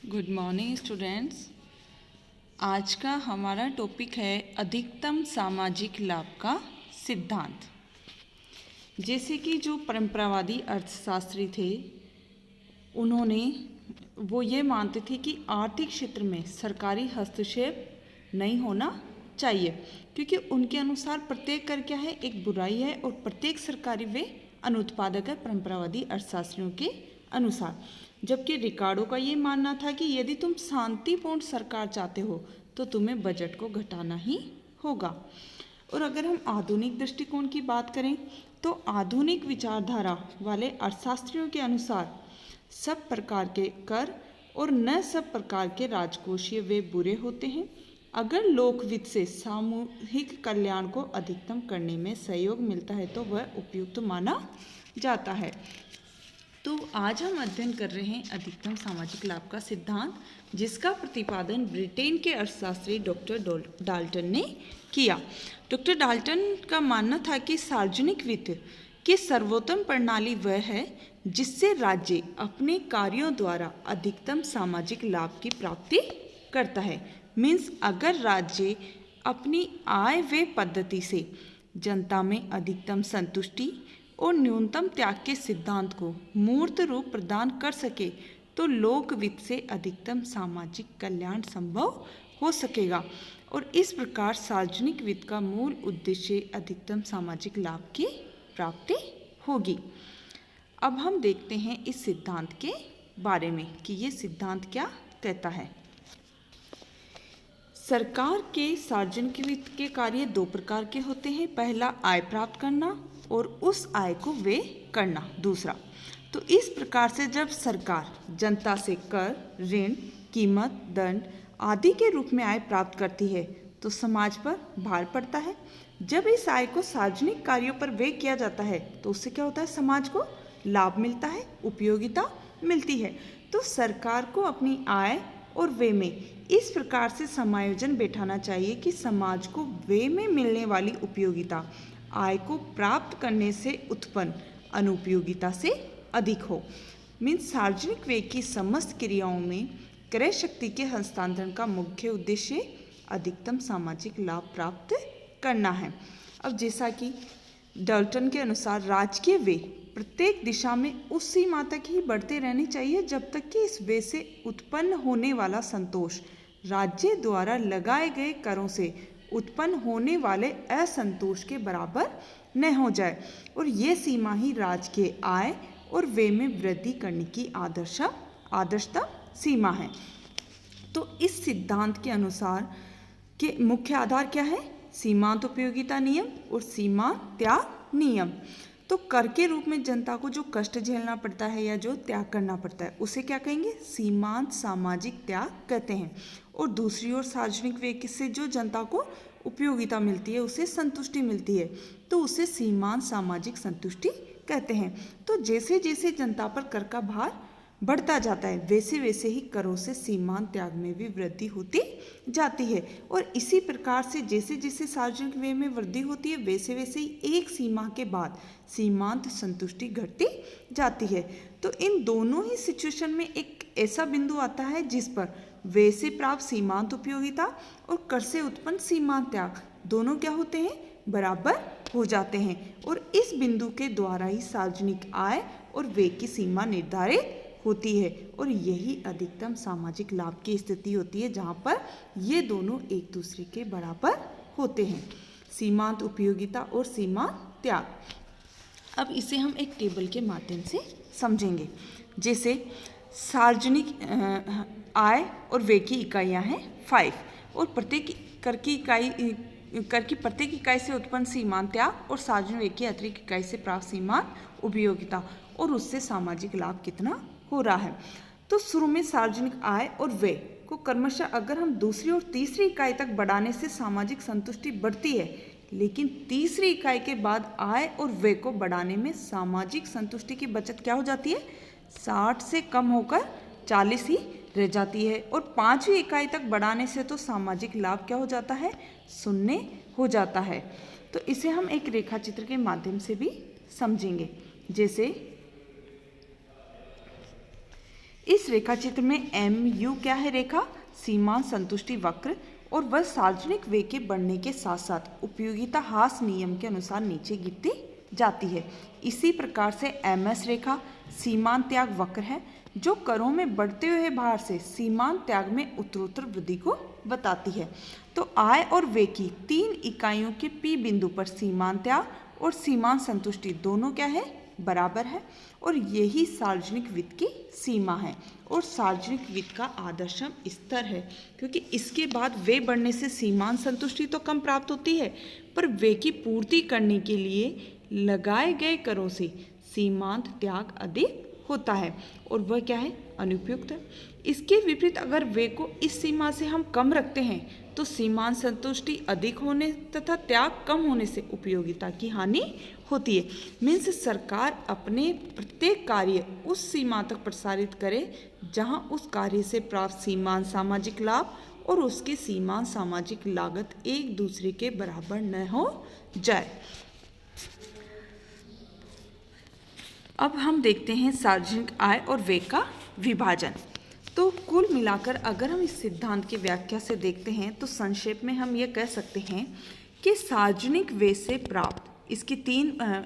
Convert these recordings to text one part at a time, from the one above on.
Good morning students. आज का हमारा टॉपिक है अधिकतम सामाजिक लाभ का सिद्धांत। जैसे कि जो परंपरावादी अर्थशास्त्री थे उन्होंने वो ये मानते थे कि आर्थिक क्षेत्र में सरकारी हस्तक्षेप नहीं होना चाहिए, क्योंकि उनके अनुसार प्रत्येक कर क्या है, एक बुराई है और प्रत्येक सरकारी वे अनुत्पादक है परंपरावादी अर्थशास्त्रियों के अनुसार। जबकि रिकार्डो का ये मानना था कि यदि तुम शांतिपूर्ण सरकार चाहते हो तो तुम्हें बजट को घटाना ही होगा। और अगर हम आधुनिक दृष्टिकोण की बात करें तो आधुनिक विचारधारा वाले अर्थशास्त्रियों के अनुसार सब प्रकार के कर और न सब प्रकार के राजकोषीय वे बुरे होते हैं अगर लोकवित्त से सामूहिक कल्याण को अधिकतम करने में सहयोग मिलता है तो वह उपयुक्त माना जाता है। तो आज हम अध्ययन कर रहे हैं अधिकतम सामाजिक लाभ का सिद्धांत, जिसका प्रतिपादन ब्रिटेन के अर्थशास्त्री डॉक्टर डाल्टन ने किया। डॉक्टर डाल्टन का मानना था कि सार्वजनिक वित्त की सर्वोत्तम प्रणाली वह है जिससे राज्य अपने कार्यों द्वारा अधिकतम सामाजिक लाभ की प्राप्ति करता है। मीन्स अगर राज्य अपनी आय व्यय पद्धति से जनता में अधिकतम संतुष्टि और न्यूनतम त्याग के सिद्धांत को मूर्त रूप प्रदान कर सके तो लोक वित्त से अधिकतम सामाजिक कल्याण संभव हो सकेगा और इस प्रकार सार्वजनिक वित्त का मूल उद्देश्य अधिकतम सामाजिक लाभ की प्राप्ति होगी। अब हम देखते हैं इस सिद्धांत के बारे में कि ये सिद्धांत क्या कहता है। सरकार के सार्वजनिक वित्त के कार्य दो प्रकार के होते हैं, पहला आय प्राप्त करना और उस आय को व्यय करना दूसरा। तो इस प्रकार से जब सरकार जनता से कर, ऋण, कीमत, दंड आदि के रूप में आय प्राप्त करती है तो समाज पर भार पड़ता है। जब इस आय को सार्वजनिक कार्यों पर व्यय किया जाता है तो उससे क्या होता है, समाज को लाभ मिलता है, उपयोगिता मिलती है। तो सरकार को अपनी आय और व्यय में इस प्रकार से समायोजन बैठाना चाहिए कि समाज को व्यय में मिलने वाली उपयोगिता आय को प्राप्त करने से उत्पन्न अनुपयोगिता से अधिक हो। मीन्स सार्वजनिक व्यय की समस्त क्रियाओं में क्रय शक्ति के हस्तांतरण का मुख्य उद्देश्य अधिकतम सामाजिक लाभ प्राप्त करना है। अब जैसा कि डाल्टन के अनुसार राजकीय व्यय प्रत्येक दिशा में उस सीमा तक ही बढ़ते रहने चाहिए जब तक कि इस व्यय से उत्पन्न होने वाला संतोष राज्य द्वारा लगाए गए करों से उत्पन्न होने वाले असंतोष के बराबर न हो जाए और ये सीमा ही राज्य के आय और व्यय में वृद्धि करने की आदर्शतम सीमा है। तो इस सिद्धांत के अनुसार के मुख्य आधार क्या है, सीमांत उपयोगिता नियम और सीमांत त्याग नियम। तो कर के रूप में जनता को जो कष्ट झेलना पड़ता है या जो त्याग करना पड़ता है उसे क्या कहेंगे, सीमांत सामाजिक त्याग कहते हैं। और दूसरी ओर सार्वजनिक व्यय से जो जनता को उपयोगिता मिलती है, उसे संतुष्टि मिलती है, तो उसे सीमांत सामाजिक संतुष्टि कहते हैं। तो जैसे जैसे जनता पर कर का भार बढ़ता जाता है वैसे वैसे ही करों से सीमांत त्याग में भी वृद्धि होती जाती है और इसी प्रकार से जैसे जैसे सार्वजनिक व्यय में वृद्धि होती है वैसे वैसे ही एक सीमा के बाद सीमांत संतुष्टि घटती जाती है। तो इन दोनों ही सिचुएशन में एक ऐसा बिंदु आता है जिस पर व्यय से प्राप्त सीमांत उपयोगिता और कर से उत्पन्न सीमांत त्याग दोनों क्या होते हैं, बराबर हो जाते हैं और इस बिंदु के द्वारा ही सार्वजनिक आय और व्यय की सीमा निर्धारित होती है और यही अधिकतम सामाजिक लाभ की स्थिति होती है जहाँ पर ये दोनों एक दूसरे के बराबर होते हैं, सीमांत उपयोगिता और सीमांत त्याग। अब इसे हम एक टेबल के माध्यम से समझेंगे। जैसे सार्वजनिक आय और व्यय की इकाइयाँ हैं 5 और प्रत्येक कर की प्रत्येक इकाई से उत्पन्न सीमांत त्याग और सार्वजनिक व्यय की अतिरिक्त इकाई से प्राप्त सीमांत उपयोगिता और उससे सामाजिक लाभ कितना हो रहा है। तो शुरू में सार्वजनिक आय और व्यय को क्रमशः अगर हम दूसरी और तीसरी इकाई तक बढ़ाने से सामाजिक संतुष्टि बढ़ती है, लेकिन तीसरी इकाई के बाद आय और व्यय को बढ़ाने में सामाजिक संतुष्टि की बचत क्या हो जाती है, 60 से कम होकर 40 ही रह जाती है और पांचवी इकाई तक बढ़ाने से तो सामाजिक लाभ क्या हो जाता है, 0 हो जाता है। तो इसे हम एक रेखा चित्र के माध्यम से भी समझेंगे। जैसे इस रेखा चित्र में MU क्या है? रेखा सीमांत संतुष्टि वक्र, और वह सार्वजनिक व्यय के बढ़ने के साथ साथ उपयोगिता ह्रास नियम के अनुसार नीचे गिरती जाती है। इसी प्रकार से MS रेखा सीमांत त्याग वक्र है, जो करों में बढ़ते हुए भार से सीमांत त्याग में उत्तरोत्तर वृद्धि को बताती है। तो आय और व्यय की 3 इकाइयों के P बिंदु पर सीमांत त्याग और सीमांत संतुष्टि दोनों क्या है? बराबर है, और यही सार्वजनिक वित्त की सीमा है और सार्वजनिक वित्त का आदर्शम स्तर है, क्योंकि इसके बाद व्यय बढ़ने से सीमांत संतुष्टि तो कम प्राप्त होती है, पर व्यय की पूर्ति करने के लिए लगाए गए करों से सीमांत त्याग अधिक होता है, और वह क्या है? अनुपयुक्त है। इसके विपरीत अगर व्यय को इस सीमा से हम कम रखते हैं तो सीमांत संतुष्टि अधिक होने तथा त्याग कम होने से उपयोगिता की हानि होती है। मीन्स सरकार अपने प्रत्येक कार्य उस सीमा तक प्रसारित करे जहां उस कार्य से प्राप्त सीमांत सामाजिक लाभ और उसकी सीमांत सामाजिक लागत एक दूसरे के बराबर न हो जाए। अब हम देखते हैं सार्वजनिक आय और व्यय का विभाजन। तो कुल मिलाकर अगर हम इस सिद्धांत की व्याख्या से देखते हैं तो संक्षेप में हम ये कह सकते हैं कि सार्वजनिक व्यय से प्राप्त,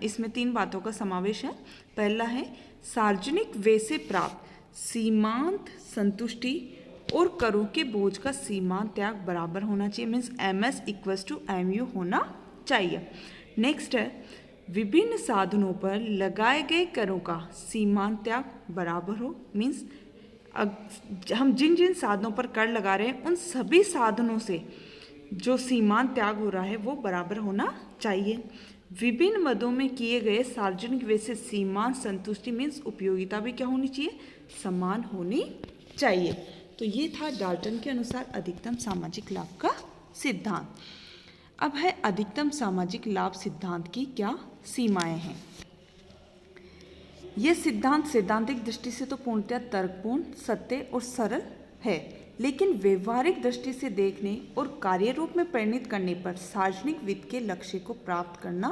इसमें तीन बातों का समावेश है। पहला है सार्वजनिक व्यय से प्राप्त सीमांत संतुष्टि और करों के बोझ का सीमांत त्याग बराबर होना चाहिए, मीन्स MS = MU होना चाहिए। नेक्स्ट है विभिन्न साधनों पर लगाए गए करों का सीमांत त्याग बराबर हो, मीन्स हम जिन जिन साधनों पर कर लगा रहे हैं उन सभी साधनों से जो सीमांत त्याग हो रहा है वो बराबर होना चाहिए। विभिन्न मदों में किए गए सार्वजनिक व्यय से सीमांत संतुष्टि मीन्स उपयोगिता भी क्या होनी चाहिए? समान होनी चाहिए। तो ये था डाल्टन के अनुसार अधिकतम सामाजिक लाभ का सिद्धांत। अब है अधिकतम सामाजिक लाभ सिद्धांत की क्या सीमाएं हैं। यह सिद्धांत सैद्धांतिक दृष्टि से तो पूर्णतः तर्कपूर्ण, सत्य और सरल है, लेकिन व्यवहारिक दृष्टि से देखने और कार्य रूप में परिणित करने पर सार्वजनिक वित्त के लक्ष्य को प्राप्त करना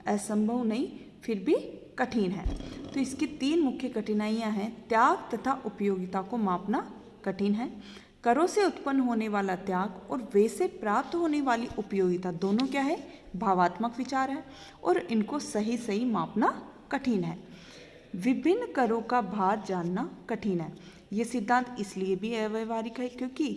असंभव नहीं, फिर भी कठिन है। तो इसकी 3 मुख्य कठिनाइयां हैं। त्याग तथा उपयोगिता को मापना कठिन है। करों से उत्पन्न होने वाला त्याग और व्यय से प्राप्त होने वाली उपयोगिता दोनों क्या है? भावात्मक विचार है, और इनको सही मापना कठिन है। विभिन्न करों का भार जानना कठिन है। ये सिद्धांत इसलिए भी अव्यवहारिक है क्योंकि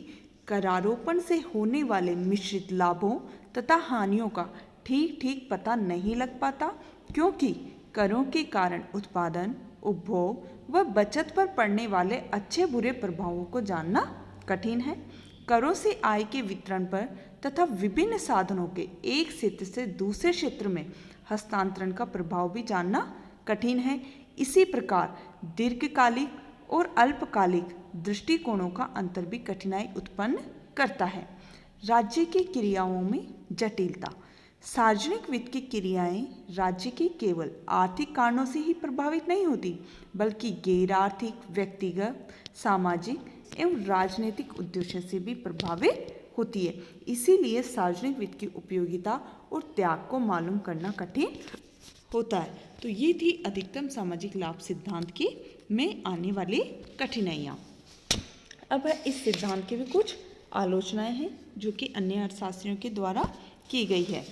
करारोपण से होने वाले मिश्रित लाभों तथा हानियों का ठीक पता नहीं लग पाता, क्योंकि करों के कारण उत्पादन, उपभोग व बचत पर पड़ने वाले अच्छे बुरे प्रभावों को जानना कठिन है। करों से आय के वितरण पर तथा विभिन्न साधनों के एक क्षेत्र से दूसरे क्षेत्र में हस्तांतरण का प्रभाव भी जानना कठिन है। इसी प्रकार दीर्घकालिक और अल्पकालिक दृष्टिकोणों का अंतर भी कठिनाई उत्पन्न करता है। राज्य की क्रियाओं में जटिलता। सार्वजनिक वित्त की क्रियाएं राज्य के केवल आर्थिक कारणों से ही प्रभावित नहीं होती, बल्कि गैर आर्थिक, व्यक्तिगत, सामाजिक एवं राजनीतिक उद्देश्यों से भी प्रभावित होती है। इसीलिए सार्वजनिक वित्त की उपयोगिता और त्याग को मालूम करना कठिन होता है। तो ये थी अधिकतम सामाजिक लाभ सिद्धांत की में आने वाली कठिनाइयाँ। अब इस सिद्धांत की भी कुछ आलोचनाएं हैं जो कि अन्य अर्थशास्त्रियों के द्वारा की गई है।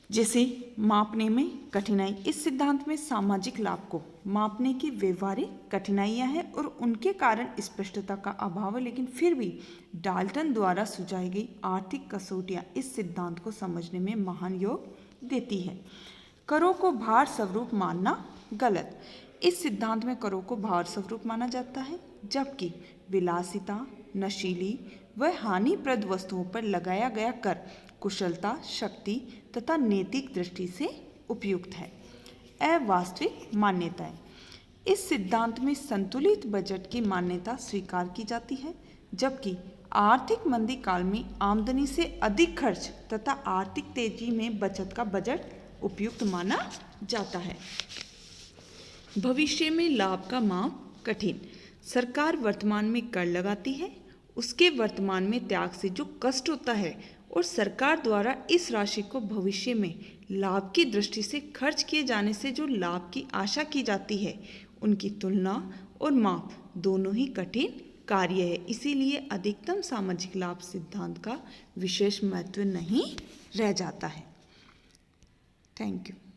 जैसे मापने में कठिनाई। इस सिद्धांत में सामाजिक लाभ को मापने की व्यवहारिक कठिनाइयां हैं और उनके कारण स्पष्टता का अभाव है, लेकिन फिर भी डाल्टन द्वारा सुझाई गई आर्थिक कसौटियां इस सिद्धांत को समझने में महान योग देती है। करों को भार स्वरूप मानना गलत। इस सिद्धांत में करों को भार स्वरूप माना जाता है, जबकि विलासिता, नशीली व हानिप्रद वस्तुओं पर लगाया गया कर कुशलता, शक्ति तथा नैतिक दृष्टि से उपयुक्त है। अवास्तविक मान्यताएं। इस सिद्धांत में संतुलित बजट की मान्यता स्वीकार की जाती है, जबकि आर्थिक मंदी काल में आमदनी से अधिक खर्च तथा आर्थिक तेजी में बचत का बजट उपयुक्त माना जाता है। भविष्य में लाभ का माप कठिन। सरकार वर्तमान में कर लगाती है, उसके वर्तमान में त्याग से जो कष्ट होता है और सरकार द्वारा इस राशि को भविष्य में लाभ की दृष्टि से खर्च किए जाने से जो लाभ की आशा की जाती है, उनकी तुलना और माप दोनों ही कठिन कार्य है। इसीलिए अधिकतम सामाजिक लाभ सिद्धांत का विशेष महत्व नहीं रह जाता है। Thank you.